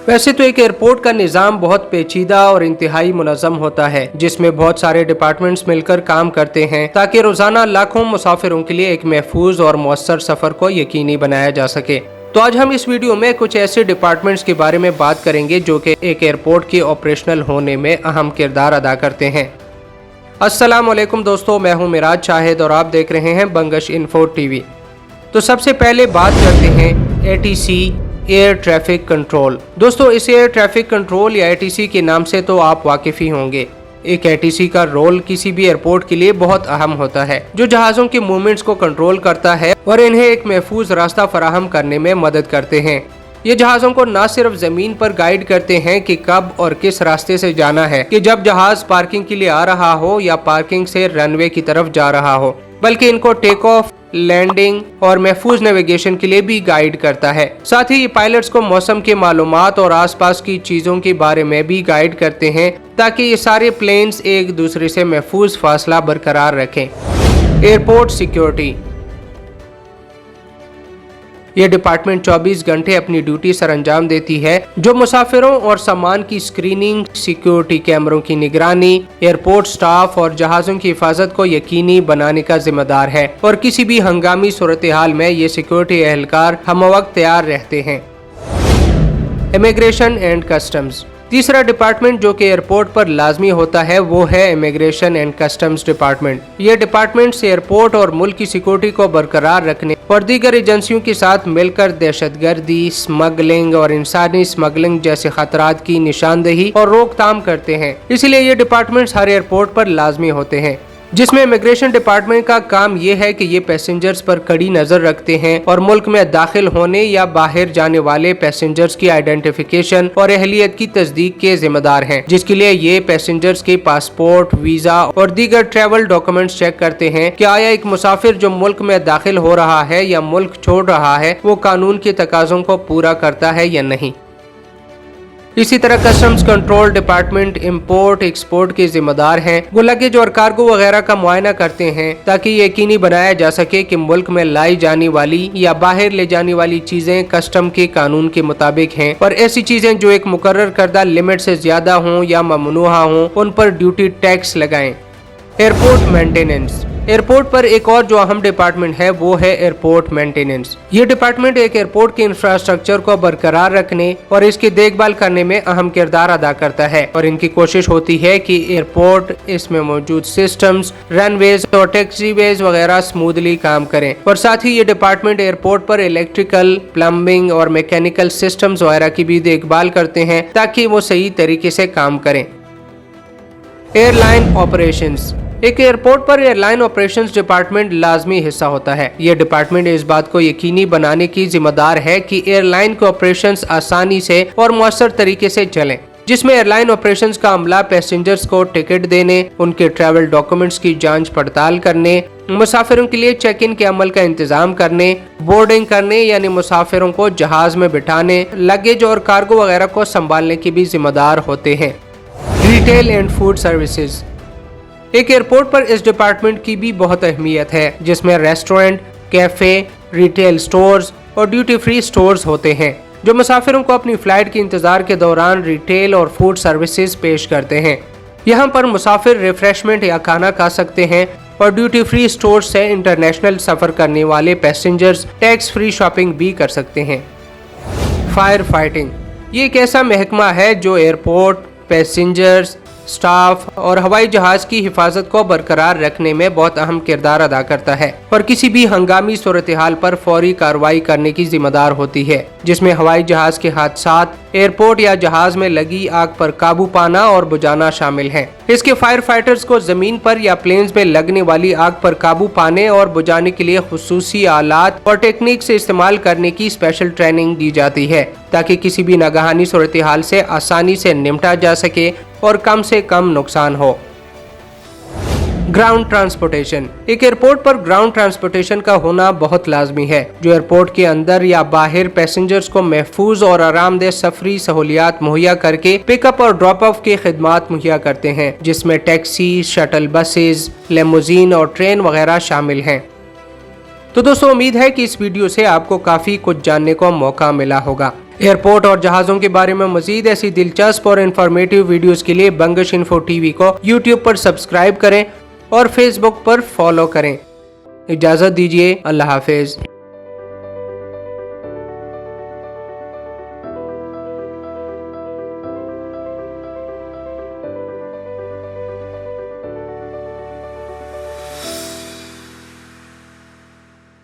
वैसे तो एक एयरपोर्ट का निज़ाम बहुत पेचीदा और इंतहाई मुनज़्ज़म होता है, जिसमें बहुत सारे डिपार्टमेंट्स मिलकर काम करते हैं ताकि रोज़ाना लाखों मुसाफिरों के लिए एक महफूज और मौसर सफ़र को यकीनी बनाया जा सके। तो आज हम इस वीडियो में कुछ ऐसे डिपार्टमेंट्स के बारे में बात करेंगे जो कि एक एयरपोर्ट के ऑपरेशनल होने में अहम किरदार अदा करते हैं। अस्सलामुअलैकुम दोस्तों, मैं हूं मिराज शाहिद और आप देख रहे हैं बंगश इन्फो टीवी। तो सबसे पहले बात करते हैं ATC एयर ट्रैफिक कंट्रोल। दोस्तों, इस एयर ट्रैफिक कंट्रोल या ATC के नाम से तो आप वाकिफ ही होंगे। एक ATC का रोल किसी भी एयरपोर्ट के लिए बहुत अहम होता है, जो जहाज़ों के मूवमेंट्स को कंट्रोल करता है और इन्हें एक महफूज रास्ता फराहम करने में मदद करते हैं। ये जहाज़ों को न सिर्फ जमीन पर गाइड करते हैं कि कब और किस रास्ते से जाना है, कि जब जहाज पार्किंग के लिए आ रहा हो या पार्किंग से रनवे की तरफ जा रहा हो, बल्कि इनको टेक ऑफ, लैंडिंग और महफूज नेविगेशन के लिए भी गाइड करता है। साथ ही ये पायलट्स को मौसम के मालूमात और आसपास की चीजों के बारे में भी गाइड करते हैं ताकि ये सारे प्लेन्स एक दूसरे से महफूज फासला बरकरार रखें। एयरपोर्ट सिक्योरिटी, ये डिपार्टमेंट 24 घंटे अपनी ड्यूटी सरअंजाम देती है, जो मुसाफिरों और सामान की स्क्रीनिंग, सिक्योरिटी कैमरों की निगरानी, एयरपोर्ट स्टाफ और जहाज़ों की हिफाजत को यकीनी बनाने का जिम्मेदार है। और किसी भी हंगामी सूरत हाल में ये सिक्योरिटी एहलकार हमवक्त तैयार रहते हैं। इमिग्रेशन एंड कस्टम्स, तीसरा डिपार्टमेंट जो कि एयरपोर्ट पर लाजमी होता है वो है इमिग्रेशन एंड कस्टम्स डिपार्टमेंट। ये डिपार्टमेंट एयरपोर्ट और मुल्क की सिक्योरिटी को बरकरार रखने और दीगर एजेंसियों के साथ मिलकर दहशतगर्दी, स्मगलिंग और इंसानी स्मगलिंग जैसे खतरात की निशानदेही और रोकथाम करते हैं। इसलिए ये डिपार्टमेंट्स हर एयरपोर्ट पर लाजमी होते हैं, जिसमें इमिग्रेशन डिपार्टमेंट का काम ये है कि ये पैसेंजर्स पर कड़ी नजर रखते हैं और मुल्क में दाखिल होने या बाहर जाने वाले पैसेंजर्स की आइडेंटिफिकेशन और अहलियत की तस्दीक के जिम्मेदार हैं, जिसके लिए ये पैसेंजर्स के पासपोर्ट, वीजा और दीगर ट्रैवल डॉक्यूमेंट्स चेक करते हैं कि आया एक मुसाफिर जो मुल्क में दाखिल हो रहा है या मुल्क छोड़ रहा है वो कानून के तकाज़ों को पूरा करता है या नहीं। इसी तरह customs control department import export के जिम्मेदार हैं। वो लगेज और कार्गो वगैरह का मुआयना करते हैं ताकि यकीनी बनाया जा सके कि मुल्क में लाई जाने वाली या बाहर ले जाने वाली चीजें कस्टम के कानून के मुताबिक हैं, और ऐसी चीजें जो एक मुकर्रर करदा लिमिट से ज्यादा हों या ममनूहा हों उन पर ड्यूटी टैक्स लगाएं। एयरपोर्ट मेंटेनेंस, एयरपोर्ट पर एक और जो अहम डिपार्टमेंट है वो है एयरपोर्ट मेंटेनेंस। ये डिपार्टमेंट एक एयरपोर्ट के इंफ्रास्ट्रक्चर को बरकरार रखने और इसकी देखभाल करने में अहम किरदार अदा करता है, और इनकी कोशिश होती है कि एयरपोर्ट, इसमें मौजूद सिस्टम्स, रनवेज और टैक्सीवेज वगैरह स्मूथली काम करें। और साथ ही ये डिपार्टमेंट एयरपोर्ट पर इलेक्ट्रिकल, प्लम्बिंग और मैकेनिकल सिस्टम्स वगैरह की भी देखभाल करते हैं ताकि वो सही तरीके से काम करें। एयरलाइन ऑपरेशंस, एक एयरपोर्ट पर एयरलाइन ऑपरेशंस डिपार्टमेंट लाजमी हिस्सा होता है। यह डिपार्टमेंट इस बात को यकीनी बनाने की जिम्मेदार है कि एयरलाइन के ऑपरेशंस आसानी से और मौसर तरीके से चलें, जिसमें एयरलाइन ऑपरेशंस का अमला पैसेंजर्स को टिकट देने, उनके ट्रैवल डॉक्यूमेंट्स की जांच पड़ताल करने, मुसाफिरों के लिए चेक इन के अमल का इंतजाम करने, बोर्डिंग करने यानी मुसाफिरों को जहाज में बिठाने, लगेज और कार्गो वगैरह को संभालने की भी जिम्मेदार होते हैं। रिटेल एंड फूड सर्विसेज, एक एयरपोर्ट पर इस डिपार्टमेंट की भी बहुत अहमियत है, जिसमें रेस्टोरेंट, कैफे, रिटेल स्टोर्स और ड्यूटी फ्री स्टोर्स होते हैं, जो मुसाफिरों को अपनी फ्लाइट के इंतजार के दौरान रिटेल और फूड सर्विसेज पेश करते हैं। यहाँ पर मुसाफिर रिफ्रेशमेंट या खाना खा सकते हैं, और ड्यूटी फ्री स्टोर से इंटरनेशनल सफर करने वाले पैसेंजर्स टैक्स फ्री शॉपिंग भी कर सकते हैं। फायर फाइटिंग, ये एक ऐसा महकमा है जो एयरपोर्ट, पैसेंजर्स, स्टाफ और हवाई जहाज की हिफाजत को बरकरार रखने में बहुत अहम किरदार अदा करता है, और किसी भी हंगामी सूरत हाल पर फौरी कार्रवाई करने की जिम्मेदार होती है, जिसमें हवाई जहाज के हादसात, एयरपोर्ट या जहाज में लगी आग पर काबू पाना और बुझाना शामिल है। इसके फायर फाइटर्स को जमीन पर या प्लेन्स में लगने वाली आग पर काबू पाने और बुझाने के लिए खुसूसी आलात और टेक्निक से इस्तेमाल करने की स्पेशल ट्रेनिंग दी जाती है, ताकि किसी भी नागहानी सूरत हाल से आसानी से निपटा जा सके और कम से कम नुकसान हो। ग्राउंड ट्रांसपोर्टेशन, एक एयरपोर्ट पर ग्राउंड ट्रांसपोर्टेशन का होना बहुत लाजमी है, जो एयरपोर्ट के अंदर या बाहर पैसेंजर्स को महफूज और आरामदेह सफरी सहूलियात मुहैया करके पिकअप और ड्रॉप ऑफ की खिदमात मुहैया करते हैं, जिसमें टैक्सी, शटल बसेज, लेमोजीन और ट्रेन वगैरह शामिल हैं। तो दोस्तों, उम्मीद है कि इस वीडियो से आपको काफ़ी कुछ जानने को मौका मिला होगा। ایئرپورٹ اور جہازوں کے بارے میں مزید ایسی دلچسپ اور انفارمیٹیو ویڈیوز کے لیے بنگش انفو ٹی وی کو یوٹیوب پر سبسکرائب کریں اور فیس بک پر فالو کریں۔ اجازت دیجیے، اللہ حافظ۔